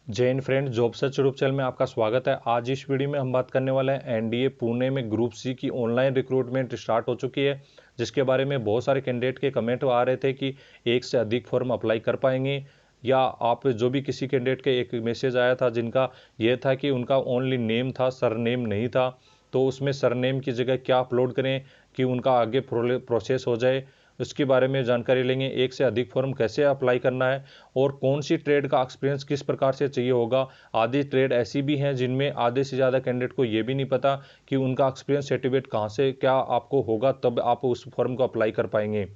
जय Hind friends, job search YouTube channel में आपका स्वागत है। आज इस वीडियो में हम बात करने वाले हैं एनडीए पुणे में ग्रुप सी की ऑनलाइन रिक्रूटमेंट स्टार्ट हो चुकी है, जिसके बारे में बहुत सारे कैंडिडेट के कमेंट आ रहे थे कि एक से अधिक फॉर्म अप्लाई कर पाएंगे, या आप जो भी किसी कैंडिडेट के एक मैसेज आया था जिनका ये था कि उनका ओनली नेम था, सरनेम नहीं था, तो उसमें सरनेम की जगह क्या अपलोड करें कि उनका आगे प्रोसेस हो जाए। उसके बारे में जानकारी लेंगे। एक से अधिक फॉर्म कैसे अप्लाई करना है और कौन सी ट्रेड का एक्सपीरियंस किस प्रकार से चाहिए होगा। आधी ट्रेड ऐसी भी हैं जिनमें आधे से ज़्यादा कैंडिडेट को ये भी नहीं पता कि उनका एक्सपीरियंस सर्टिफिकेट कहाँ से क्या आपको होगा, तब आप उस फॉर्म को अप्लाई कर पाएंगे।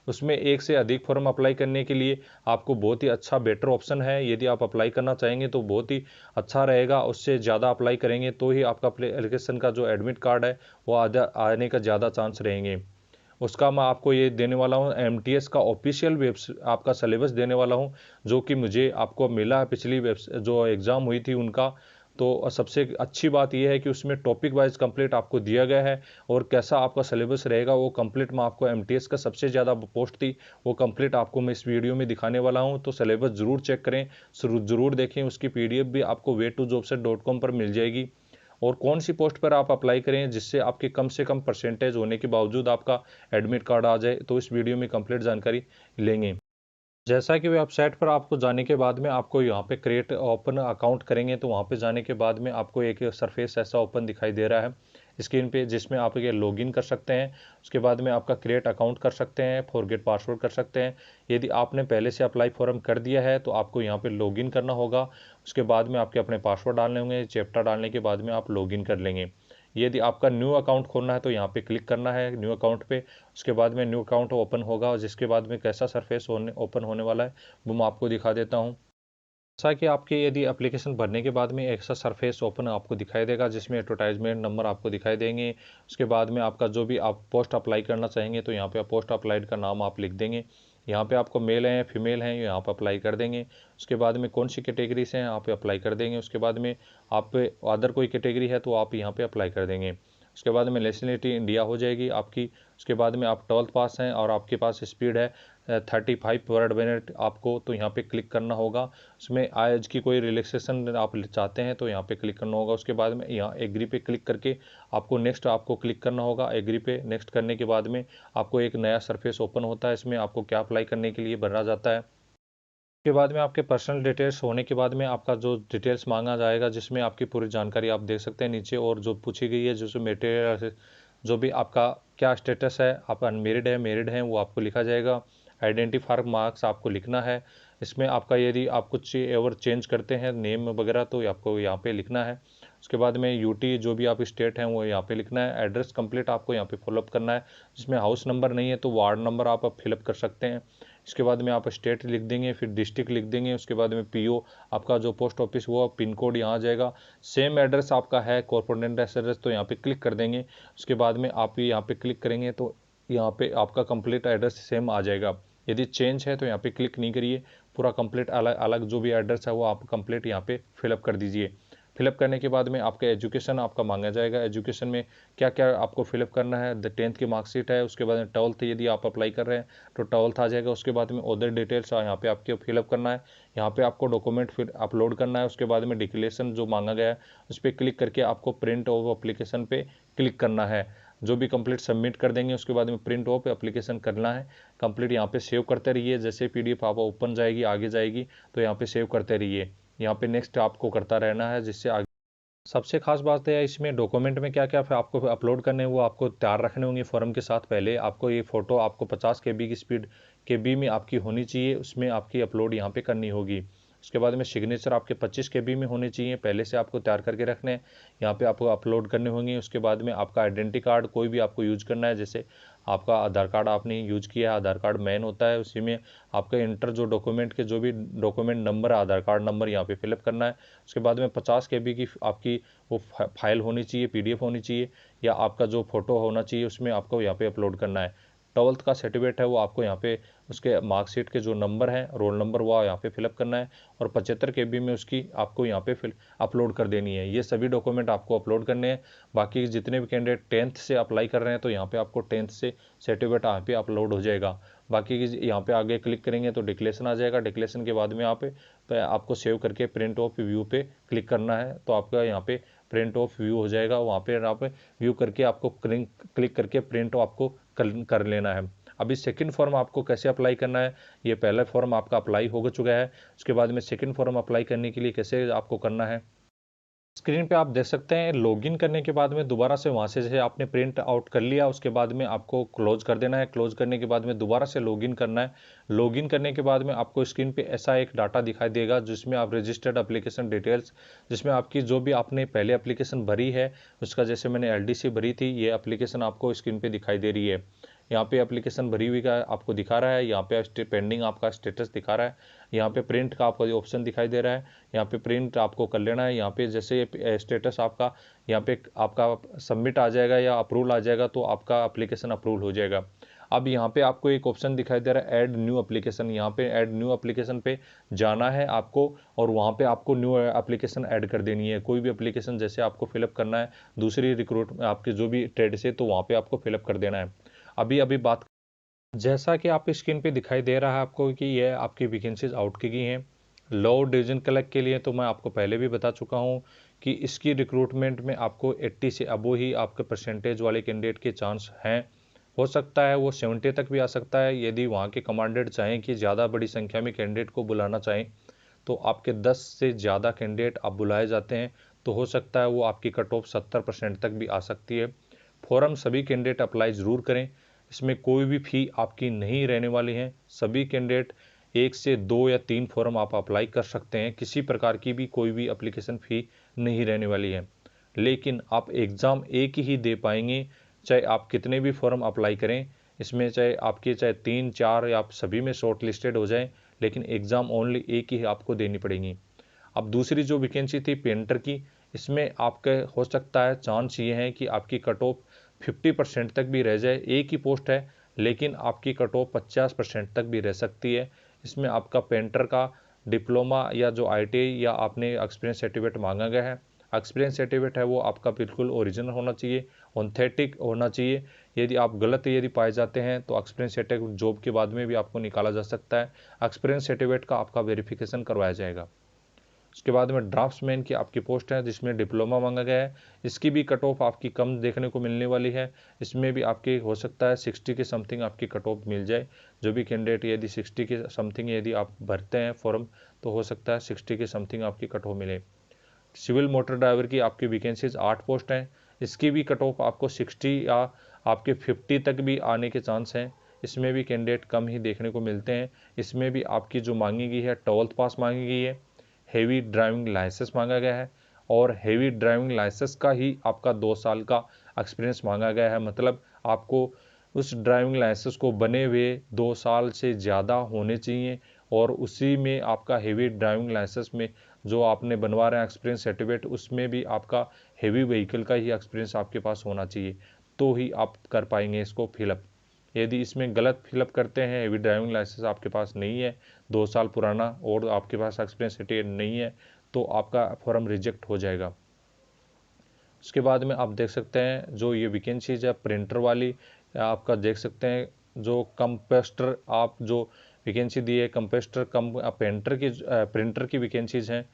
उसमें एक से अधिक फॉर्म अप्लाई करने के लिए आपको बहुत ही अच्छा बेटर ऑप्शन है। यदि आप अप्लाई करना चाहेंगे तो बहुत ही अच्छा रहेगा। उससे ज़्यादा अप्लाई करेंगे तो ही आपका एप्लीकेशन का जो एडमिट कार्ड है वो आने का ज़्यादा चांस रहेंगे। उसका मैं आपको ये देने वाला हूँ, एमटीएस का ऑफिशियल आपका सिलेबस देने वाला हूँ, जो कि मुझे आपको मिला है पिछली जो एग्ज़ाम हुई थी उनका। तो सबसे अच्छी बात यह है कि उसमें टॉपिक वाइज कंप्लीट आपको दिया गया है, और कैसा आपका सिलेबस रहेगा वो कंप्लीट मैं आपको एमटीएस का सबसे ज़्यादा पोस्ट थी वो कंप्लीट आपको मैं इस वीडियो में दिखाने वाला हूँ। तो सिलेबस ज़रूर चेक करें, ज़रूर देखें। उसकी पीडीएफ भी आपको way2jobset.com पर मिल जाएगी। और कौन सी पोस्ट पर आप अप्लाई करें जिससे आपके कम से कम परसेंटेज होने के बावजूद आपका एडमिट कार्ड आ जाए, तो इस वीडियो में कंप्लीट जानकारी लेंगे। जैसा कि वेबसाइट पर आपको जाने के बाद में आपको यहाँ पे क्रिएट ओपन अकाउंट करेंगे, तो वहाँ पे जाने के बाद में आपको एक सरफेस ऐसा ओपन दिखाई दे रहा है स्क्रीन पे, जिसमें आप ये लॉगिन कर सकते हैं। उसके बाद में आपका क्रिएट अकाउंट कर सकते हैं, फॉरगेट पासवर्ड कर सकते हैं। यदि आपने पहले से अप्लाई फॉर्म कर दिया है तो आपको यहाँ पे लॉगिन करना होगा। उसके बाद में आपके अपने पासवर्ड डालने होंगे। चैप्टर डालने के बाद में आप लॉगिन कर लेंगे। यदि आपका न्यू अकाउंट खोलना है तो यहाँ पे क्लिक करना है न्यू अकाउंट पे। उसके बाद में न्यू अकाउंट ओपन होगा, और जिसके बाद में कैसा सरफेस ओपन होने वाला है वो मैं आपको दिखा देता हूँ। जैसा कि आपके यदि एप्लीकेशन भरने के बाद में एक सा सरफेस ओपन आपको दिखाई देगा, जिसमें एडवर्टाइजमेंट नंबर आपको दिखाई देंगे। उसके बाद में आपका जो भी आप पोस्ट अप्लाई करना चाहेंगे तो यहाँ पे पोस्ट अप्लाइड का नाम आप लिख देंगे। यहाँ पे आपको मेल है फीमेल है यहाँ पे अप्लाई कर देंगे। उसके बाद में कौन सी कैटेगरी से हैं आप अप्लाई कर देंगे। उसके बाद में आप अदर कोई कैटेगरी है तो आप यहाँ पे अप्लाई कर देंगे। उसके बाद में नेशनलिटी इंडिया हो जाएगी आपकी। उसके बाद में आप 12th पास हैं और आपके पास स्पीड है 35 वर्ड मिनट आपको, तो यहाँ पे क्लिक करना होगा। उसमें आज की कोई रिलैक्सेशन आप चाहते हैं तो यहाँ पे क्लिक करना होगा। उसके बाद में यहाँ एग्री पे क्लिक करके आपको नेक्स्ट आपको क्लिक करना होगा। एग्री पे नेक्स्ट करने के बाद में आपको एक नया सरफेस ओपन होता है। इसमें आपको क्या अप्लाई करने के लिए भरा जाता है। उसके बाद में आपके पर्सनल डिटेल्स होने के बाद में आपका जो डिटेल्स मांगा जाएगा, जिसमें आपकी पूरी जानकारी आप देख सकते हैं नीचे, और जो पूछी गई है जो मटेरियल जो भी आपका क्या स्टेटस है, आप अनमेरिड है मेरिड हैं वो आपको लिखा जाएगा। आइडेंटिफायर मार्क्स आपको लिखना है। इसमें आपका यदि आप कुछ और चेंज करते हैं नेम वगैरह तो आपको यहाँ पे लिखना है। उसके बाद में यूटी जो भी आप स्टेट हैं वो यहाँ पे लिखना है। एड्रेस कंप्लीट आपको यहाँ पे फॉलोअप करना है। जिसमें हाउस नंबर नहीं है तो वार्ड नंबर आप फिलअप कर सकते हैं। इसके बाद में आप स्टेट लिख देंगे, फिर डिस्ट्रिक्ट लिख देंगे। उसके बाद में पीओ आपका जो पोस्ट ऑफिस हुआ पिन कोड यहाँ आ जाएगा। सेम एड्रेस आपका है कॉर्पोरेट एड्रेस तो यहाँ पे क्लिक कर देंगे। उसके बाद में आप यहाँ पे क्लिक करेंगे तो यहाँ पे आपका कंप्लीट एड्रेस सेम आ जाएगा। यदि चेंज है तो यहाँ पे क्लिक नहीं करिए, पूरा कंप्लीट अलग अलग जो भी एड्रेस है वो आप कंप्लीट यहाँ पे फिलअप कर दीजिए। फिलअप करने के बाद में आपका एजुकेशन आपका मांगा जाएगा। एजुकेशन में क्या क्या आपको फिलअप करना है, 10th की मार्कशीट है। उसके बाद में 12th यदि आप अप्लाई कर रहे हैं तो 12th आ जाएगा। उसके बाद में अदर डिटेल्स यहाँ पे आपके फिलअप करना है। यहाँ पे आपको डॉक्यूमेंट फिर अपलोड करना है। उसके बाद में डिक्लेरेशन जो मांगा गया है उस पर क्लिक करके आपको प्रिंट ऑफ एप्लीकेशन पे क्लिक करना है। जो भी कंप्लीट सबमिट कर देंगे उसके बाद में प्रिंट ऑफ एप्लीकेशन करना है। कंप्लीट यहाँ पे सेव करते रहिए। जैसे पीडीएफ आप ओपन जाएगी आगे जाएगी तो यहाँ पे सेव करते रहिए। यहाँ पे नेक्स्ट आपको करता रहना है, जिससे आगे सबसे खास बात है इसमें डॉक्यूमेंट में क्या क्या आपको अपलोड करने हैं वो आपको तैयार रखने होंगे। फॉर्म के साथ पहले आपको ये फ़ोटो आपको 50 केबी की स्पीड केबी में आपकी होनी चाहिए, उसमें आपकी अपलोड यहाँ पे करनी होगी। उसके बाद में सिग्नेचर आपके 25 केबी में होने चाहिए, पहले से आपको तैयार करके रखने हैं, यहाँ पे आपको अपलोड करने होंगे। उसके बाद में आपका आइडेंटिटी कार्ड कोई भी आपको यूज करना है, जैसे आपका आधार कार्ड आपने यूज किया है, आधार कार्ड मेन होता है, उसी में आपका इंटर जो डॉक्यूमेंट के जो भी डॉक्यूमेंट नंबर है आधार कार्ड नंबर यहाँ पे फिलअप करना है। उसके बाद में 50 केबी की आपकी वो फाइल होनी चाहिए, पीडीएफ होनी चाहिए, या आपका जो फोटो होना चाहिए उसमें आपको यहाँ पे अपलोड करना है। 12th का सर्टिफिकेट है वो आपको यहाँ पे उसके मार्कशीट के जो नंबर हैं, रोल नंबर, वो यहाँ पे फिलअप करना है और 75 KB में उसकी आपको यहाँ पे अपलोड कर देनी है। ये सभी डॉक्यूमेंट आपको अपलोड करने हैं। बाकी जितने भी कैंडिडेट 10th से अप्लाई कर रहे हैं तो यहाँ पे आपको 10th से सर्टिफिकेट यहाँ पे अपलोड हो जाएगा। बाकी यहाँ पे आगे क्लिक करेंगे तो डिक्लेरेशन आ जाएगा। डिक्लेरेशन के बाद में यहाँ पे आपको सेव करके प्रिंट ऑफ व्यू पे क्लिक करना है, तो आपका यहाँ पे प्रिंट ऑफ व्यू हो जाएगा। वहाँ पे आप व्यू करके आपको क्लिक करके प्रिंट आपको कर लेना है। अभी सेकंड फॉर्म आपको कैसे अप्लाई करना है, ये पहला फॉर्म आपका अप्लाई हो चुका है। उसके बाद में सेकंड फॉर्म अप्लाई करने के लिए कैसे आपको करना है, स्क्रीन पे आप देख सकते हैं। लॉगिन करने के बाद में दोबारा से वहाँ से जैसे आपने प्रिंट आउट कर लिया, उसके बाद में आपको क्लोज कर देना है। क्लोज करने के बाद में दोबारा से लॉगिन करना है। लॉगिन करने के बाद में आपको स्क्रीन पे ऐसा एक डाटा दिखाई देगा जिसमें आप रजिस्टर्ड एप्लीकेशन डिटेल्स, जिसमें आपकी जो भी आपने पहले एप्लीकेशन भरी है उसका, जैसे मैंने LDC भरी थी, ये एप्लीकेशन आपको स्क्रीन पे दिखाई दे रही है। यहाँ पे एप्लीकेशन भरी हुई का आपको दिखा रहा है, यहाँ पे पेंडिंग आपका स्टेटस दिखा रहा है, यहाँ पे प्रिंट का आपको ऑप्शन दिखाई दे रहा है, यहाँ पे प्रिंट आपको कर लेना है। यहाँ पे जैसे स्टेटस आपका यहाँ पे आपका सबमिट आ जाएगा या अप्रूवल आ जाएगा तो आपका एप्लीकेशन अप्रूवल हो जाएगा। अब यहाँ पे आपको एक ऑप्शन दिखाई दे रहा है ऐड न्यू एप्लीकेशन, यहाँ पे ऐड न्यू एप्लीकेशन पे जाना है आपको और वहाँ पे आपको न्यू एप्लीकेशन ऐड कर देनी है। कोई भी एप्लीकेशन जैसे आपको फिलअप करना है दूसरी रिक्रूट आपके जो भी ट्रेड से, तो वहाँ पे आपको फिलअप कर देना है। अभी बात, जैसा कि आपकी स्क्रीन पे दिखाई दे रहा है आपको कि ये आपकी वैकेंसीज आउट की गई हैं। लो डिवीजन क्लर्क के लिए तो मैं आपको पहले भी बता चुका हूँ कि इसकी रिक्रूटमेंट में आपको 80 से अबो ही आपके परसेंटेज वाले कैंडिडेट के चांस हैं। हो सकता है वो 70 तक भी आ सकता है। यदि वहाँ के कमांडेंट चाहें कि ज़्यादा बड़ी संख्या में कैंडिडेट को बुलाना चाहें तो आपके 10 से ज़्यादा कैंडिडेट आप बुलाए जाते हैं तो हो सकता है वो आपकी कट ऑफ 70% तक भी आ सकती है। फॉर्म सभी कैंडिडेट अप्लाई ज़रूर करें, इसमें कोई भी फ़ी आपकी नहीं रहने वाली है। सभी कैंडिडेट 1 से 2 या 3 फॉर्म आप अप्लाई कर सकते हैं, किसी प्रकार की भी कोई भी एप्लीकेशन फ़ी नहीं रहने वाली है। लेकिन आप एग्ज़ाम एक ही दे पाएंगे, चाहे आप कितने भी फॉर्म अप्लाई करें। इसमें चाहे 3 4 या आप सभी में शॉर्ट लिस्टेड हो जाएं, लेकिन एग्ज़ाम ओनली एक ही आपको देनी पड़ेगी। अब दूसरी जो वैकेंसी थी पेंटर की, इसमें आपके हो सकता है चांस ये है कि आपकी कट ऑफ 50% तक भी रह जाए। एक ही पोस्ट है लेकिन आपकी कट ऑफ 50% तक भी रह सकती है। इसमें आपका पेंटर का डिप्लोमा या जो ITI या आपने एक्सपीरियंस सर्टिफिकेट मांगा गया है, एक्सपीरियंस सर्टिफिकेट है वो आपका बिल्कुल ओरिजिनल होना चाहिए, ऑथेंटिक होना चाहिए। यदि आप गलत यदि पाए जाते हैं तो एक्सपीरियंस सर्टिफिकेट जॉब के बाद में भी आपको निकाला जा सकता है। एक्सपीरियंस सर्टिफिकेट का आपका वेरिफिकेशन करवाया जाएगा। उसके बाद में ड्राफ्ट्समैन की आपकी पोस्ट है जिसमें डिप्लोमा मांगा गया है। इसकी भी कट ऑफ आपकी कम देखने को मिलने वाली है। इसमें भी आपकी हो सकता है 60 के समथिंग आपकी कट ऑफ मिल जाए। जो भी कैंडिडेट यदि 60 के समथिंग यदि आप भरते हैं फॉर्म तो हो सकता है 60 के समथिंग आपकी कट ऑफ मिले। सिविल मोटर ड्राइवर की आपकी वैकेंसीज 8 पोस्ट हैं। इसकी भी कट ऑफ आपको 60 या आपके 50 तक भी आने के चांस हैं। इसमें भी कैंडिडेट कम ही देखने को मिलते हैं। इसमें भी आपकी जो मांगी गई है 12th पास मांगी गई है, हेवी ड्राइविंग लाइसेंस मांगा गया है और हेवी ड्राइविंग लाइसेंस का ही आपका 2 साल का एक्सपीरियंस मांगा गया है। मतलब आपको उस ड्राइविंग लाइसेंस को बने हुए 2 साल से ज़्यादा होने चाहिए और उसी में आपका हेवी ड्राइविंग लाइसेंस में जो आपने बनवा रहे हैं एक्सपीरियंस सर्टिफिकेट, उसमें भी आपका हेवी व्हीकल का ही एक्सपीरियंस आपके पास होना चाहिए, तो ही आप कर पाएंगे इसको फिलअप। यदि इसमें गलत फिलअप करते हैं, हेवी ड्राइविंग लाइसेंस आपके पास नहीं है 2 साल पुराना और आपके पास एक्सपीरियंस सर्टिफिकेट नहीं है, तो आपका फॉर्म रिजेक्ट हो जाएगा। उसके बाद में आप देख सकते हैं जो ये वैकेंसीज है प्रिंटर वाली, आपका देख सकते हैं जो कंप्रेस्टर आप जो वैकेंसी दी है कंप्रेस्टर कम प्रिंटर की वैकेंसीज हैं।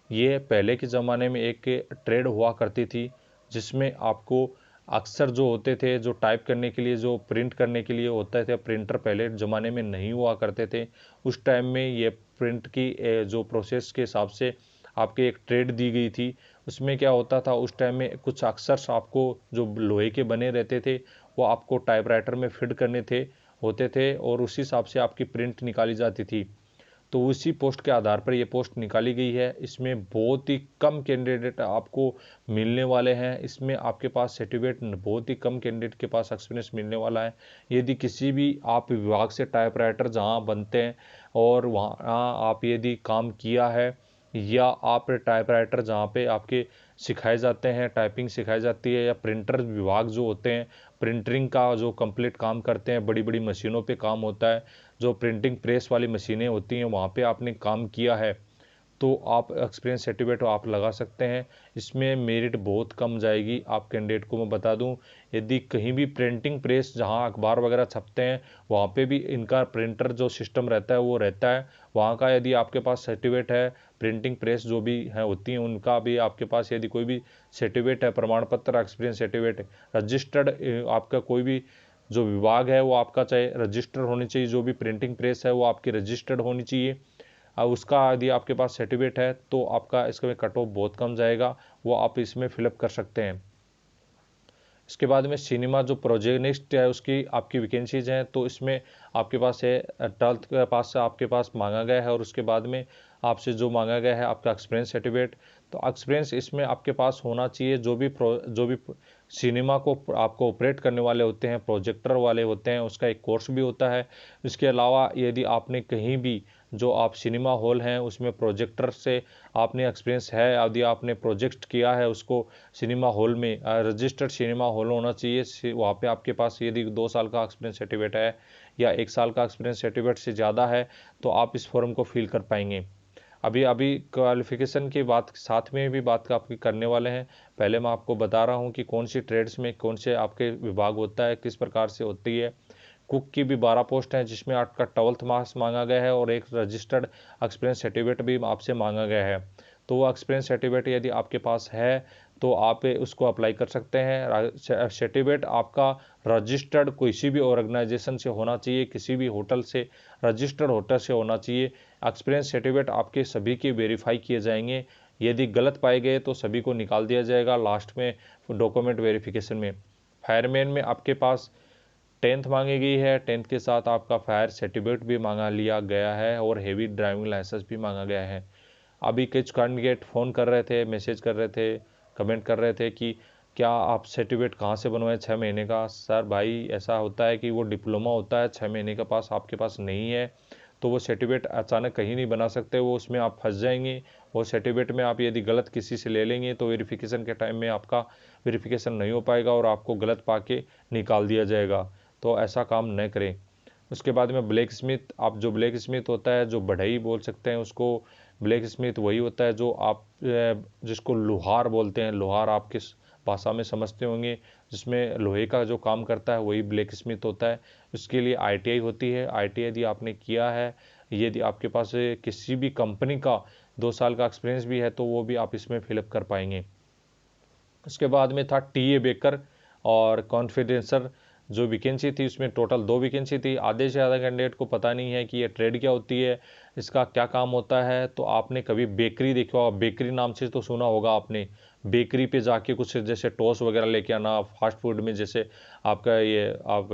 ये पहले के ज़माने में एक ट्रेड हुआ करती थी जिसमें आपको अक्सर जो होते थे जो टाइप करने के लिए जो प्रिंट करने के लिए होता थे, प्रिंटर पहले ज़माने में नहीं हुआ करते थे। उस टाइम में ये प्रिंट की जो प्रोसेस के हिसाब से आपके एक ट्रेड दी गई थी। उसमें क्या होता था उस टाइम में कुछ अक्सर आपको जो लोहे के बने रहते थे वो आपको टाइपराइटर में फिट करने होते थे और उसी हिसाब से आपकी प्रिंट निकाली जाती थी। तो उसी पोस्ट के आधार पर ये पोस्ट निकाली गई है। इसमें बहुत ही कम कैंडिडेट आपको मिलने वाले हैं। इसमें आपके पास सर्टिफिकेट बहुत ही कम कैंडिडेट के पास एक्सपीरियंस मिलने वाला है। यदि किसी भी आप विभाग से टाइपराइटर जहां बनते हैं और वहाँ आप यदि काम किया है या आप टाइपराइटर जहाँ पे आपके सिखाए जाते हैं, टाइपिंग सिखाई जाती है, या प्रिंटर विभाग जो होते हैं, प्रिंटिंग का जो कंप्लीट काम करते हैं, बड़ी बड़ी मशीनों पे काम होता है, जो प्रिंटिंग प्रेस वाली मशीनें होती हैं वहाँ पे आपने काम किया है, तो आप एक्सपीरियंस सर्टिफिकेट आप लगा सकते हैं। इसमें मेरिट बहुत कम जाएगी। आप कैंडिडेट को मैं बता दूं, यदि कहीं भी प्रिंटिंग प्रेस जहां अखबार वगैरह छपते हैं वहां पे भी इनका प्रिंटर जो सिस्टम रहता है वो रहता है, वहां का यदि आपके पास सर्टिफिकेट है, प्रिंटिंग प्रेस जो भी है होती हैं उनका भी आपके पास यदि कोई भी सर्टिफिकेट है, प्रमाण पत्र, एक्सपीरियंस सर्टिफिकेट, रजिस्टर्ड आपका कोई भी जो विभाग है वो आपका चाहे रजिस्टर होनी चाहिए, जो भी प्रिंटिंग प्रेस है वो आपकी रजिस्टर्ड होनी चाहिए। अब उसका यदि आपके पास सर्टिफिकेट है तो आपका इसका कट ऑफ बहुत कम जाएगा, वो आप इसमें फिलअप कर सकते हैं। इसके बाद में सिनेमा जो प्रोजेनिस्ट है उसकी आपकी वैकेंसीज हैं, तो इसमें आपके पास है 12th के पास से आपके पास मांगा गया है, और उसके बाद में आपसे जो मांगा गया है आपका एक्सपीरियंस सर्टिफिकेट। तो एक्सपीरियंस इसमें आपके पास होना चाहिए, जो भी सिनेमा को आपको ऑपरेट करने वाले होते हैं, प्रोजेक्टर वाले होते हैं, उसका एक कोर्स भी होता है। इसके अलावा यदि आपने कहीं भी जो आप सिनेमा हॉल हैं उसमें प्रोजेक्टर से आपने एक्सपीरियंस है, यदि आपने प्रोजेक्ट किया है उसको सिनेमा हॉल में, रजिस्टर्ड सिनेमा हॉल होना चाहिए, वहाँ पे आपके पास यदि 2 साल का एक्सपीरियंस सर्टिफिकेट है या 1 साल का एक्सपीरियंस सर्टिफिकेट से ज़्यादा है तो आप इस फॉर्म को फिल कर पाएंगे। अभी अभी क्वालिफिकेशन की बात साथ में भी बात आपकी करने वाले हैं। पहले मैं आपको बता रहा हूँ कि कौन सी ट्रेड्स में कौन से आपके विभाग होता है, किस प्रकार से होती है। कुक की भी 12 पोस्ट हैं जिसमें आपका 12th मार्क्स मांगा गया है और एक रजिस्टर्ड एक्सपीरियंस सर्टिफिकेट भी आपसे मांगा गया है। तो वो एक्सपीरियंस सर्टिफिकेट यदि आपके पास है तो आप उसको अप्लाई कर सकते हैं। सर्टिफिकेट आपका रजिस्टर्ड किसी भी ऑर्गेनाइजेशन से होना चाहिए, किसी भी होटल से, रजिस्टर्ड होटल से होना चाहिए। एक्सपीरियंस सर्टिफिकेट आपके सभी के वेरीफाई किए जाएंगे, यदि गलत पाए गए तो सभी को निकाल दिया जाएगा लास्ट में डॉक्यूमेंट वेरिफिकेशन में। फायरमैन में आपके पास 10th मांगी गई है, 10th के साथ आपका फायर सर्टिफिकेट भी मांगा लिया गया है और हेवी ड्राइविंग लाइसेंस भी मांगा गया है। अभी कुछ कैंडिडेट फ़ोन कर रहे थे, मैसेज कर रहे थे, कमेंट कर रहे थे कि क्या आप सर्टिफिकेट कहाँ से बनवाएं 6 महीने का। सर भाई ऐसा होता है कि वो डिप्लोमा होता है, 6 महीने का पास आपके पास नहीं है तो वो सर्टिफिकेट अचानक कहीं नहीं बना सकते, वो उसमें आप फंस जाएंगे। वो सर्टिफिकेट में आप यदि गलत किसी से ले लेंगे तो वेरिफिकेशन के टाइम में आपका वेरिफिकेशन नहीं हो पाएगा और आपको गलत पा के निकाल दिया जाएगा। तो ऐसा काम न करें। उसके बाद में ब्लैक स्मिथ, आप जो ब्लैक स्मिथ होता है, जो बढ़ई बोल सकते हैं उसको, ब्लैक स्मिथ वही होता है जो आप जिसको लोहार बोलते हैं, लोहार आप किस भाषा में समझते होंगे, जिसमें लोहे का जो काम करता है वही ब्लैक स्मिथ होता है। उसके लिए आईटीआई होती है। आईटीआई यदि आपने किया है, यदि आपके पास किसी भी कंपनी का 2 साल का एक्सपीरियंस भी है तो वो भी आप इसमें फिलअप कर पाएंगे। उसके बाद में था टीए बेकर और कॉन्फिडेंसर, जो वैकेंसी थी उसमें टोटल 2 वैकेंसी थी। आधे से ज़्यादा कैंडिडेट को पता नहीं है कि ये ट्रेड क्या होती है, इसका क्या काम होता है। तो आपने कभी बेकरी देखा होगा, बेकरी नाम से तो सुना होगा आपने, बेकरी पे जाके कुछ जैसे टोस्ट वगैरह लेके आना, फास्ट फूड में जैसे आपका ये आप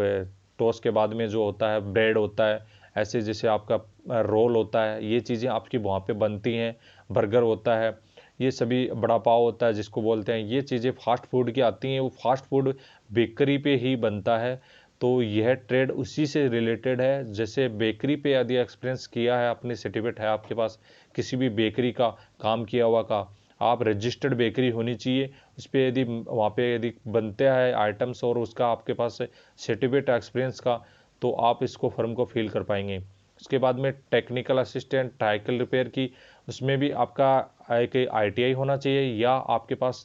टोस्ट के बाद में जो होता है ब्रेड होता है, ऐसे जैसे आपका रोल होता है, ये चीज़ें आपकी वहाँ पे बनती हैं, बर्गर होता है, ये सभी बड़ा पाव होता है जिसको बोलते हैं, ये चीज़ें फास्ट फूड की आती हैं, वो फास्ट फूड बेकरी पे ही बनता है। तो यह ट्रेड उसी से रिलेटेड है। जैसे बेकरी पे यदि एक्सपीरियंस किया है, अपनी सर्टिफिकेट है आपके पास किसी भी बेकरी का काम किया हुआ का, आप रजिस्टर्ड बेकरी होनी चाहिए, उस पर यदि वहाँ पे यदि बनते हैं आइटम्स और उसका आपके पास सर्टिफिकेट एक्सपीरियंस का, तो आप इसको फर्म को फिल कर पाएंगे। उसके बाद में टेक्निकल असिस्टेंट साइकिल रिपेयर की, उसमें भी आपका एक आईटीआई होना चाहिए या आपके पास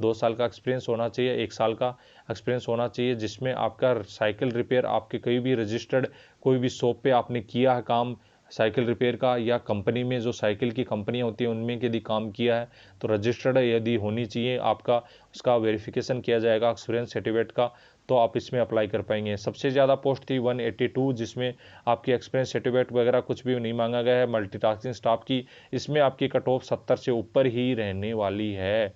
2 साल का एक्सपीरियंस होना चाहिए, 1 साल का एक्सपीरियंस होना चाहिए, जिसमें आपका साइकिल रिपेयर आपके कहीं भी रजिस्टर्ड कोई भी शॉप पे आपने किया है काम साइकिल रिपेयर का, या कंपनी में जो साइकिल की कंपनियां होती हैं उनमें यदि काम किया है तो रजिस्टर्ड यदि होनी चाहिए आपका, उसका वेरिफिकेशन किया जाएगा एक्सपीरियंस सर्टिफिकेट का, तो आप इसमें अप्लाई कर पाएंगे। सबसे ज़्यादा पोस्ट थी 182, जिसमें आपकी एक्सपीरियंस सर्टिफिकेट वगैरह कुछ भी नहीं मांगा गया है। मल्टीटास्किंग स्टाफ की, इसमें आपकी कट ऑफ 70 से ऊपर ही रहने वाली है।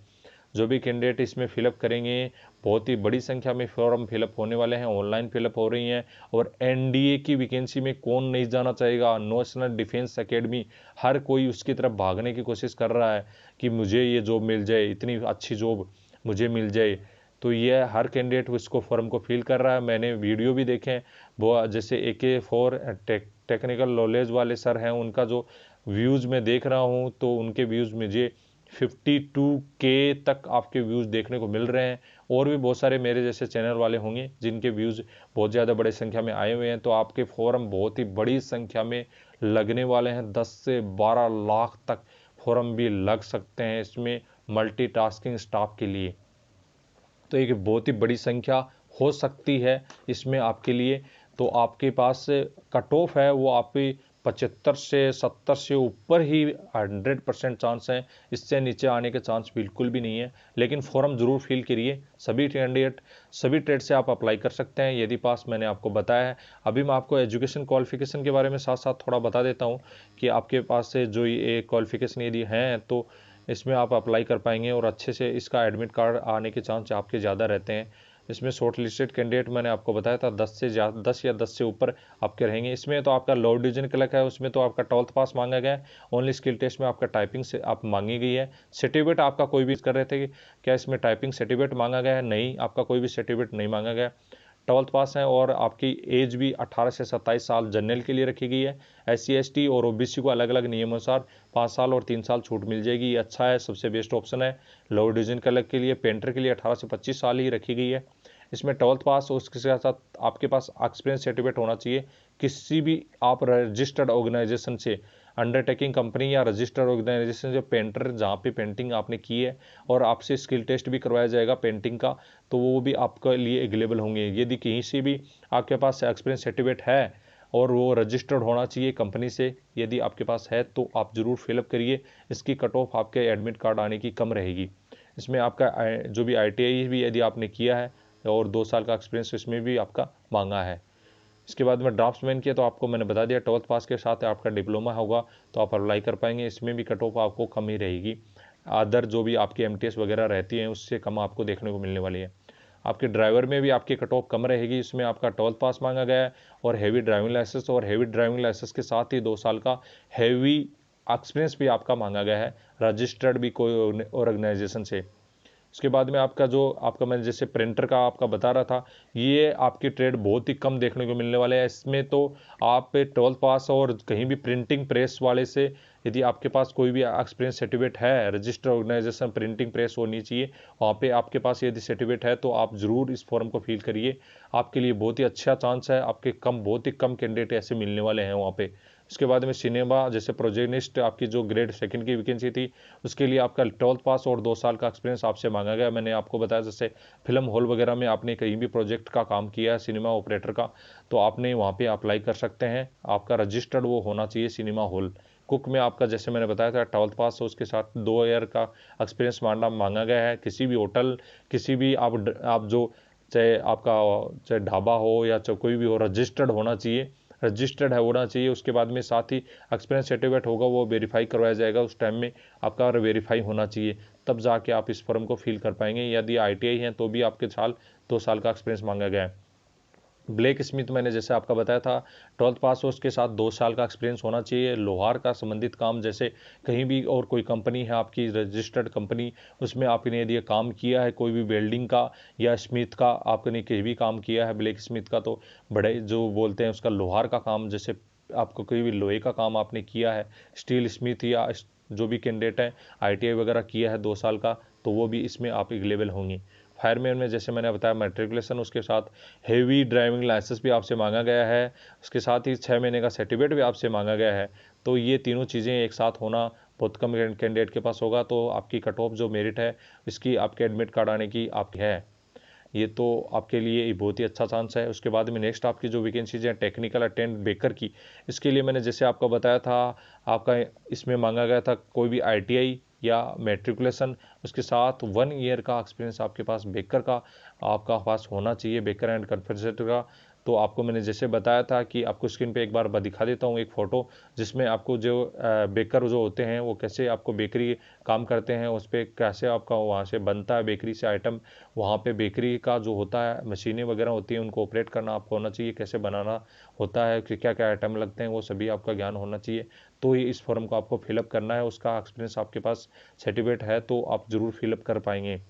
जो भी कैंडिडेट इसमें फिलअप करेंगे, बहुत ही बड़ी संख्या में फॉर्म फिलअप होने वाले हैं, ऑनलाइन फिलअप हो रही हैं। और एनडीए की वैकेंसी में कौन नहीं जाना चाहेगा, नेशनल डिफेंस एकेडमी, हर कोई उसकी तरफ भागने की कोशिश कर रहा है कि मुझे ये जॉब मिल जाए, इतनी अच्छी जॉब मुझे मिल जाए। तो ये हर कैंडिडेट इसको फॉर्म को फिल कर रहा है। मैंने वीडियो भी देखे हैं, वो जैसे AK4 टेक्निकल नॉलेज वाले सर हैं, उनका जो व्यूज़ मैं देख रहा हूँ तो उनके व्यूज़ मुझे 52K तक आपके व्यूज़ देखने को मिल रहे हैं। और भी बहुत सारे मेरे जैसे चैनल वाले होंगे जिनके व्यूज़ बहुत ज़्यादा बड़े संख्या में आए हुए हैं। तो आपके फॉर्म बहुत ही बड़ी संख्या में लगने वाले हैं। 10 से 12 लाख तक फॉर्म भी लग सकते हैं इसमें मल्टीटास्किंग स्टाफ के लिए। तो एक बहुत ही बड़ी संख्या हो सकती है इसमें आपके लिए। तो आपके पास कट ऑफ है वो आपकी 75 से 70 से ऊपर ही 100% चांस है। इससे नीचे आने के चांस बिल्कुल भी नहीं है। लेकिन फॉर्म ज़रूर फिल करिए। सभी कैंडिडेट सभी ट्रेड से आप अप्लाई कर सकते हैं यदि पास मैंने आपको बताया है। अभी मैं आपको एजुकेशन क्वालिफिकेशन के बारे में साथ साथ थोड़ा बता देता हूँ कि आपके पास से जो ये क्वालिफिकेशन यदि हैं तो इसमें आप अप्लाई कर पाएंगे और अच्छे से इसका एडमिट कार्ड आने के चांस आपके ज़्यादा रहते हैं। इसमें शॉर्ट लिस्टेड कैंडिडेट मैंने आपको बताया था 10 या 10 से ऊपर आपके रहेंगे। इसमें तो आपका लो डिवीजन क्लर्क है, उसमें तो आपका 12th पास मांगा गया है। ओनली स्किल टेस्ट में आपका टाइपिंग से आप मांगी गई है। सर्टिफिकेट आपका कोई भी कर रहे थे कि क्या इसमें टाइपिंग सर्टिफिकेट मांगा गया है? नहीं, आपका कोई भी सर्टिफिकेट नहीं मांगा गया। 12th पास है और आपकी एज भी 18 से 27 साल जनरल के लिए रखी गई है। SC ST और OBC को अलग अलग नियमानुसार 5 साल और 3 साल छूट मिल जाएगी। ये अच्छा है, सबसे बेस्ट ऑप्शन है। लोअर डिवीजन क्लर्क के लिए, पेंटर के लिए 18 से 25 साल ही रखी गई है। इसमें 12th पास और उसके साथ साथ आपके पास एक्सपीरियंस सर्टिफिकेट होना चाहिए। किसी भी आप रजिस्टर्ड ऑर्गेनाइजेशन से, अंडरटेकिंग कंपनी या रजिस्टर्ड ऑर्गेनाइजेशन, जो पेंटर जहाँ पे पेंटिंग आपने की है और आपसे स्किल टेस्ट भी करवाया जाएगा पेंटिंग का, तो वो भी आपके लिए अवेलेबल होंगे। यदि कहीं से भी आपके पास एक्सपीरियंस सर्टिफिकेट है और वो रजिस्टर्ड होना चाहिए कंपनी से, यदि आपके पास है तो आप ज़रूर फिलअप करिए। इसकी कट ऑफ आपके एडमिट कार्ड आने की कम रहेगी। इसमें आपका जो भी ITI भी यदि आपने किया है और 2 साल का एक्सपीरियंस इसमें भी आपका मांगा है। इसके बाद में ड्राफ्ट्समैन किया तो आपको मैंने बता दिया 12th पास के साथ आपका डिप्लोमा होगा तो आप अप्लाई कर पाएंगे। इसमें भी कट ऑफ आपको कम ही रहेगी। अदर जो भी आपकी MTS वगैरह रहती हैं उससे कम आपको देखने को मिलने वाली है। आपके ड्राइवर में भी आपकी कट ऑफ कम रहेगी। इसमें आपका 12th पास मांगा गया है और हैवी ड्राइविंग लाइसेंस, और हैवी ड्राइविंग लाइसेंस के साथ ही 2 साल का हैवी एक्सपीरियंस भी आपका मांगा गया है, रजिस्टर्ड भी कोई ऑर्गेनाइजेशन से। उसके बाद में आपका जो आपका मैं जैसे प्रिंटर का आपका बता रहा था, ये आपकी ट्रेड बहुत ही कम देखने को मिलने वाले हैं। इसमें तो आप 12th पास और कहीं भी प्रिंटिंग प्रेस वाले से यदि आपके पास कोई भी एक्सपीरियंस सर्टिफिकेट है, रजिस्टर ऑर्गेनाइजेशन प्रिंटिंग प्रेस होनी चाहिए, वहाँ पे आपके पास यदि सर्टिफिकेट है तो आप ज़रूर इस फॉर्म को फिल करिए। आपके लिए बहुत ही अच्छा चांस है। आपके बहुत ही कम कैंडिडेट ऐसे मिलने वाले हैं वहाँ पे। उसके बाद में सिनेमा जैसे प्रोजेनिस्ट आपकी जो ग्रेड सेकंड की वैकेंसी थी, उसके लिए आपका 12th पास और 2 साल का एक्सपीरियंस आपसे मांगा गया। मैंने आपको बताया जैसे फिल्म हॉल वगैरह में आपने कहीं भी प्रोजेक्ट का काम किया है सिनेमा ऑपरेटर का, तो आपने वहाँ पे अप्लाई कर सकते हैं। आपका रजिस्टर्ड वो होना चाहिए सिनेमा हॉल। कुक में आपका जैसे मैंने बताया था 12th पास हो, उसके साथ 2 ईयर का एक्सपीरियंस मांगा गया है। किसी भी होटल, किसी भी आप जो चाहे आपका चाहे ढाबा हो या चाहे कोई भी हो, रजिस्टर्ड होना चाहिए। रजिस्टर्ड है होना चाहिए। उसके बाद में साथ ही एक्सपीरियंस सर्टिफिकेट होगा, वो वेरीफाई करवाया जाएगा। उस टाइम में आपका वेरीफाई होना चाहिए, तब जाके आप इस फॉर्म को फिल कर पाएंगे। यदि ITI हैं तो भी आपके 2 साल का एक्सपीरियंस मांगा गया है। ब्लैक स्मिथ मैंने जैसे आपका बताया था 12th पास हो, उसके साथ 2 साल का एक्सपीरियंस होना चाहिए। लोहार का संबंधित काम, जैसे कहीं भी और कोई कंपनी है आपकी रजिस्टर्ड कंपनी, उसमें आपने यदि काम किया है कोई भी वेल्डिंग का या स्मिथ का आपने कहीं भी काम किया है, ब्लैक स्मिथ का तो बड़े जो बोलते हैं उसका लोहार का काम, जैसे आपको कोई भी लोहे का काम आपने किया है, स्टील स्मिथ या जो भी कैंडिडेट है ITI वगैरह किया है 2 साल का, तो वो भी इसमें आप अवेलेबल होंगे। फायरमैन में जैसे मैंने बताया मैट्रिकुलेशन, उसके साथ हेवी ड्राइविंग लाइसेंस भी आपसे मांगा गया है। उसके साथ ही 6 महीने का सर्टिफिकेट भी आपसे मांगा गया है। तो ये तीनों चीज़ें एक साथ होना बहुत कम कैंडिडेट के पास होगा। तो आपकी कट ऑफ जो मेरिट है इसकी आपके एडमिट कार्ड आने की आपकी है, ये तो आपके लिए बहुत ही अच्छा चांस है। उसके बाद में नेक्स्ट आपकी जो वैकेंसीज हैं टेक्निकल अटेंडेंट बेकर की, इसके लिए मैंने जैसे आपको बताया था, आपका इसमें मांगा गया था कोई भी ITI या मैट्रिकुलेशन, उसके साथ 1 ईयर का एक्सपीरियंस आपके पास बेकर का आपका पास होना चाहिए, बेकर एंड कन्फेक्शनरी का। तो आपको मैंने जैसे बताया था कि आपको स्क्रीन पे एक बार दिखा देता हूँ एक फ़ोटो, जिसमें आपको जो बेकर जो होते हैं वो कैसे आपको बेकरी काम करते हैं, उस पर कैसे आपका वहाँ से बनता है बेकरी से आइटम, वहाँ पे बेकरी का जो होता है मशीनें वगैरह होती हैं उनको ऑपरेट करना आपको होना चाहिए, कैसे बनाना होता है, कि क्या क्या आइटम लगते हैं, वो सभी आपका ज्ञान होना चाहिए। तो ये इस फॉर्म को आपको फिलअप करना है। उसका एक्सपीरियंस आपके पास सर्टिफिकेट है तो आप ज़रूर फिलअप कर पाएंगे।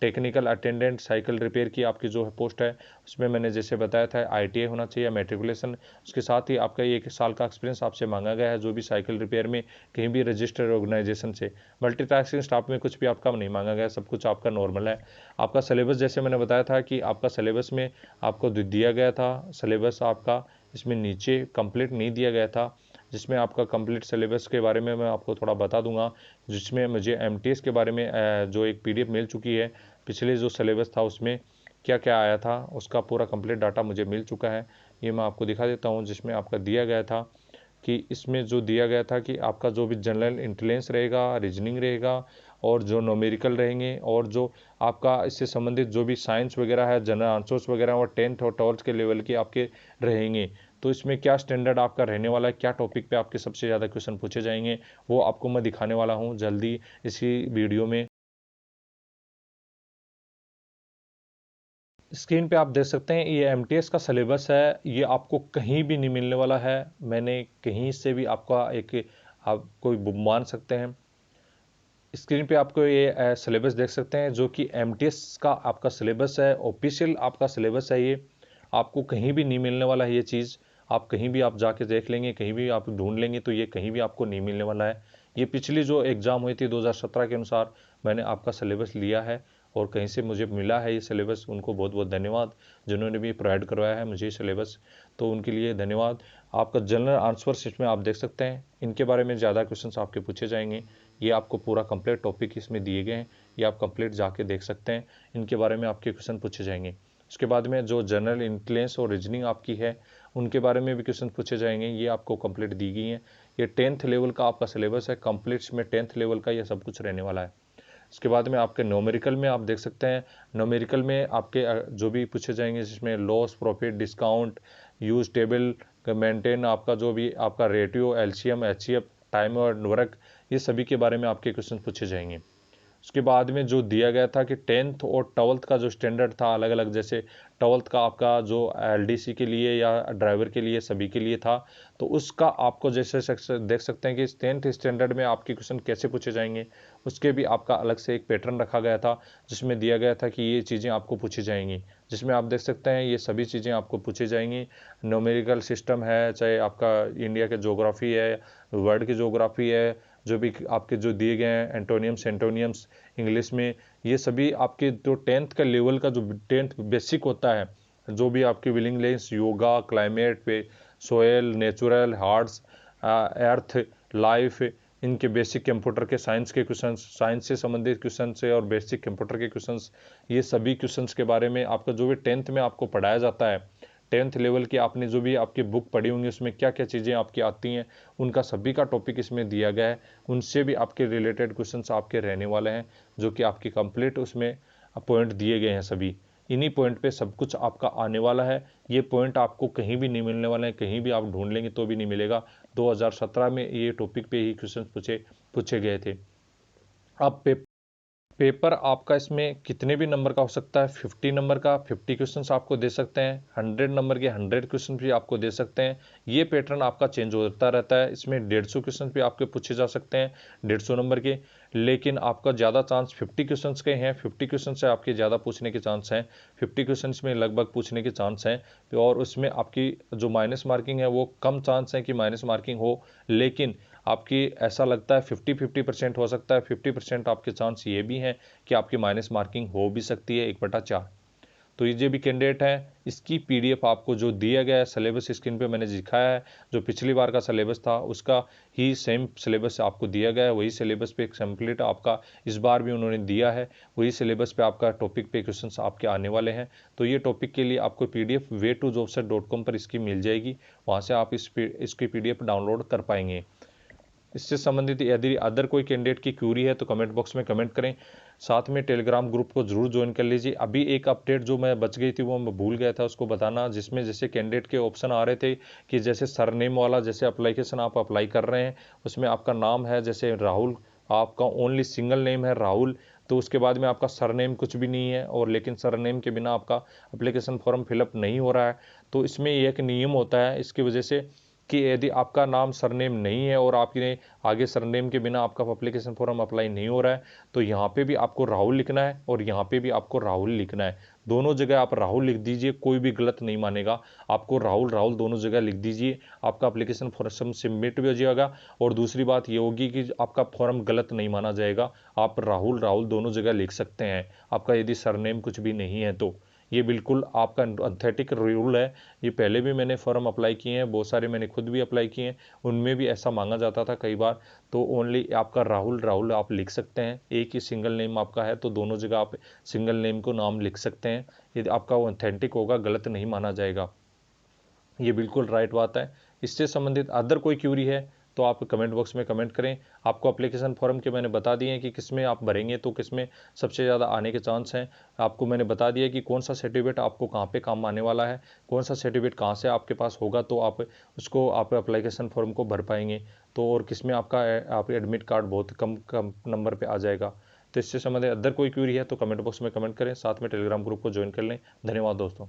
टेक्निकल अटेंडेंट साइकिल रिपेयर की आपकी जो है पोस्ट है, उसमें मैंने जैसे बताया था ITA होना चाहिए, मैट्रिकुलेशन। उसके साथ ही आपका 1 साल का एक्सपीरियंस आपसे मांगा गया है, जो भी साइकिल रिपेयर में कहीं भी रजिस्टर्ड ऑर्गेनाइजेशन से। मल्टीटास्किंग स्टाफ में कुछ भी आपका नहीं मांगा गया, सब कुछ आपका नॉर्मल है। आपका सिलेबस जैसे मैंने बताया था कि आपका सिलेबस में आपको दिया गया था, सिलेबस आपका इसमें नीचे कंप्लीट नहीं दिया गया था, जिसमें आपका कंप्लीट सिलेबस के बारे में मैं आपको थोड़ा बता दूंगा, जिसमें मुझे MTS के बारे में जो एक PDF मिल चुकी है, पिछले जो सिलेबस था उसमें क्या क्या आया था उसका पूरा कंप्लीट डाटा मुझे मिल चुका है। ये मैं आपको दिखा देता हूँ, जिसमें आपका दिया गया था कि इसमें जो दिया गया था कि आपका जो भी जनरल इंटेलिजेंस रहेगा, रीजनिंग रहेगा, और जो न्यूमेरिकल रहेंगे, और जो आपका इससे संबंधित जो भी साइंस वगैरह है, जनरल आंसर्स वगैरह, और 10th और 12th के लेवल के आपके रहेंगे। तो इसमें क्या स्टैंडर्ड आपका रहने वाला है, क्या टॉपिक पे आपके सबसे ज़्यादा क्वेश्चन पूछे जाएंगे, वो आपको मैं दिखाने वाला हूँ जल्दी इसी वीडियो में। स्क्रीन पे आप देख सकते हैं ये MTS का सिलेबस है, ये आपको कहीं भी नहीं मिलने वाला है। मैंने कहीं से भी आपका एक आप कोई मान सकते हैं। स्क्रीन पे आपको ये सिलेबस देख सकते हैं, जो कि MTS का आपका सिलेबस है, ऑफिशियल आपका सिलेबस है। ये आपको कहीं भी नहीं मिलने वाला है ये चीज़। आप कहीं भी आप जाके देख लेंगे, कहीं भी आप ढूंढ लेंगे, तो ये कहीं भी आपको नहीं मिलने वाला है। ये पिछली जो एग्ज़ाम हुई थी 2017 के अनुसार मैंने आपका सिलेबस लिया है, और कहीं से मुझे मिला है ये सिलेबस। उनको बहुत बहुत धन्यवाद जिन्होंने भी प्रोवाइड करवाया है मुझे सिलेबस, तो उनके लिए धन्यवाद। आपका जनरल आंसर्स इसमें आप देख सकते हैं, इनके बारे में ज़्यादा क्वेश्चंस आपके पूछे जाएंगे। ये आपको पूरा कंप्लीट टॉपिक इसमें दिए गए हैं, ये आप कंप्लीट जाके देख सकते हैं, इनके बारे में आपके क्वेश्चन पूछे जाएंगे। उसके बाद में जो जनरल इंटेलिजेंस और रीजनिंग आपकी है, उनके बारे में भी क्वेश्चन पूछे जाएंगे, ये आपको कंप्लीट दी गई हैं। ये 10th लेवल का आपका सिलेबस है, कंप्लीट इसमें 10th लेवल का ये सब कुछ रहने वाला है। इसके बाद में आपके न्यूमेरिकल में आप देख सकते हैं, न्यूमेरिकल में आपके जो भी पूछे जाएंगे, जिसमें loss, profit, discount, use table, maintain, आपका जो भी आपका रेटियो, LCM, HCF, टाइम और वर्क, ये सभी के बारे में आपके क्वेश्चन पूछे जाएंगे। उसके बाद में जो दिया गया था कि 10th और 12th का जो स्टैंडर्ड था अलग अलग, जैसे 12th का आपका जो LDC के लिए या ड्राइवर के लिए सभी के लिए था, तो उसका आपको जैसे देख सकते हैं कि 10th स्टैंडर्ड में आपके क्वेश्चन कैसे पूछे जाएंगे, उसके भी आपका अलग से एक पैटर्न रखा गया था, जिसमें दिया गया था कि ये चीज़ें आपको पूछी जाएंगी, जिसमें आप देख सकते हैं ये सभी चीज़ें आपको पूछी जाएंगी। न्यूमेरिकल सिस्टम है, चाहे आपका इंडिया के जोग्राफी है, वर्ल्ड की जोग्राफी है, जो भी आपके जो दिए गए हैं एंटोनियम्स एंटोनियम्स इंग्लिश में, ये सभी आपके जो 10th का लेवल का जो 10th बेसिक होता है, जो भी आपकी विलिंगनेस, योगा, क्लाइमेट पे, सोयल, नेचुरल, हार्ट्स, अर्थ, लाइफ, इनके बेसिक कंप्यूटर के साइंस के क्वेश्चन, साइंस से संबंधित क्वेश्चन से, और बेसिक कंप्यूटर के क्वेश्चंस, ये सभी क्वेश्चंस के बारे में आपका जो भी 10th में आपको पढ़ाया जाता है, 10th लेवल की आपने जो भी आपकी बुक पढ़ी होंगी उसमें क्या क्या चीज़ें आपकी आती हैं, उनका सभी का टॉपिक इसमें दिया गया है। उनसे भी आपके रिलेटेड क्वेश्चंस आपके रहने वाले हैं, जो कि आपकी कंप्लीट उसमें पॉइंट दिए गए हैं सभी। इन्हीं पॉइंट पे सब कुछ आपका आने वाला है। ये पॉइंट आपको कहीं भी नहीं मिलने वाले हैं, कहीं भी आप ढूंढ लेंगे तो भी नहीं मिलेगा। 2017 में ये टॉपिक पे ही क्वेश्चन पूछे गए थे। आप पेपर आपका इसमें कितने भी नंबर का हो सकता है, 50 नंबर का 50 क्वेश्चंस आपको दे सकते हैं, 100 नंबर के 100 क्वेश्चन भी आपको दे सकते हैं। ये पैटर्न आपका चेंज होता रहता है। इसमें 150 क्वेश्चन भी आपके पूछे जा सकते हैं, 150 नंबर के, लेकिन आपका ज़्यादा चांस 50 क्वेश्चन के हैं। 50 क्वेश्चन से आपके ज़्यादा पूछने के चांस हैं, 50 क्वेश्चन में लगभग पूछने के चांस हैं, और उसमें आपकी जो माइनस मार्किंग है वो कम चांस है कि माइनस मार्किंग हो, लेकिन आपकी ऐसा लगता है 50-50% हो सकता है। 50% आपके चांस ये भी हैं कि आपकी माइनस मार्किंग हो भी सकती है 1/4। तो ये जो भी कैंडिडेट है, इसकी PDF आपको जो दिया गया है सिलेबस स्क्रीन पे मैंने दिखाया है, जो पिछली बार का सिलेबस था उसका ही सेम सिलेबस आपको दिया गया है, वही सिलेबस पे कंप्लीट आपका इस बार भी उन्होंने दिया है, वही सिलेबस पे आपका टॉपिक पे क्वेश्चंस आपके आने वाले हैं। तो ये टॉपिक के लिए आपको PDF way2jobset.com पर इसकी मिल जाएगी, वहाँ से आप इसकी PDF डाउनलोड कर पाएंगे। इससे संबंधित यदि अदर कोई कैंडिडेट की क्यूरी है तो कमेंट बॉक्स में कमेंट करें। साथ में टेलीग्राम ग्रुप को जरूर ज्वाइन कर लीजिए। अभी एक अपडेट जो मैं बच गई थी वो मैं भूल गया था उसको बताना, जिसमें जैसे कैंडिडेट के ऑप्शन आ रहे थे कि जैसे सरनेम वाला जैसे अप्लीकेशन आप अप्लाई कर रहे हैं, उसमें आपका नाम है जैसे राहुल, आपका ओनली सिंगल नेम है राहुल, तो उसके बाद में आपका सरनेम कुछ भी नहीं है, और लेकिन सरनेम के बिना आपका अप्लीकेशन फॉर्म फिलअप नहीं हो रहा है। तो इसमें एक नियम होता है, इसकी वजह से कि यदि आपका नाम सरनेम नहीं है और आपने आगे सरनेम के बिना आपका एप्लीकेशन फॉर्म अप्लाई नहीं हो रहा है, तो यहाँ पे भी आपको राहुल लिखना है और यहाँ पे भी आपको राहुल लिखना है। दोनों जगह आप राहुल लिख दीजिए, कोई भी गलत नहीं मानेगा। आपको राहुल राहुल दोनों जगह लिख दीजिए, आपका एप्लीकेशन फॉर्म सबमिट भी हो जाएगा। और दूसरी बात ये होगी कि आपका फॉर्म गलत नहीं माना जाएगा। आप राहुल राहुल दोनों जगह लिख सकते हैं, आपका यदि सरनेम कुछ भी नहीं है तो। ये बिल्कुल आपका ऑथेंटिक रूल है। ये पहले भी मैंने फॉर्म अप्लाई किए हैं, बहुत सारे मैंने खुद भी अप्लाई किए हैं, उनमें भी ऐसा मांगा जाता था कई बार। तो ओनली आपका राहुल राहुल आप लिख सकते हैं। एक ही सिंगल नेम आपका है तो दोनों जगह आप सिंगल नेम को नाम लिख सकते हैं। यदि आपका ऑथेंटिक होगा, गलत नहीं माना जाएगा। ये बिल्कुल राइट बात है। इससे संबंधित अदर कोई क्यूरी है तो आप कमेंट बॉक्स में कमेंट करें। आपको एप्लीकेशन फॉर्म के मैंने बता दिए हैं कि किसमें आप भरेंगे तो किसमें सबसे ज़्यादा आने के चांस हैं। आपको मैंने बता दिया कि कौन सा सर्टिफिकेट आपको कहाँ पे काम आने वाला है, कौन सा सर्टिफिकेट कहाँ से आपके पास होगा तो आप उसको आप एप्लीकेशन फॉर्म को भर पाएंगे। तो और किसमें आपका आप एडमिट कार्ड बहुत कम कम नंबर पर आ जाएगा। तो इससे संबंधित अदर कोई क्यूरी है तो कमेंट बॉक्स में कमेंट करें, साथ में टेलीग्राम ग्रुप को ज्वाइन कर लें। धन्यवाद दोस्तों।